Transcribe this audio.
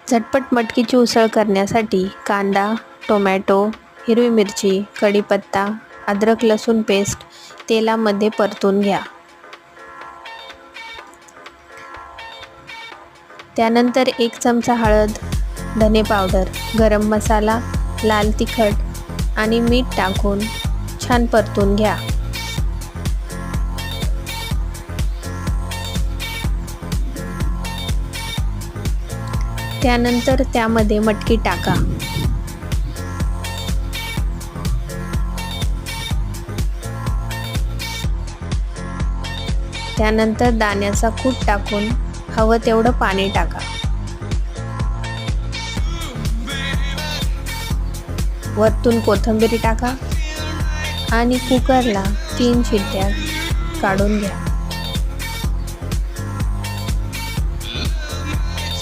झटपट मटकीची उसळ करण्यासाठी कांदा, टोमॅटो, हिरवी मिरची, कढीपत्ता, अद्रक लसूण पेस्ट तेलामध्ये परतून घ्या. त्यानंतर 1 चमचा हळद, धने पावडर, गरम मसाला, लाल तिखट आणि मीठ टाकून छान परतून घ्या. त्यानंतर त्यामध्ये मटकी टाका. त्यानंतर दाण्याचा कूट टाकून हवं तेवढं पाणी टाका. वरतून कोथिंबीर टाका आणि कुकरला 3 शिट्ट्या काढून घ्या.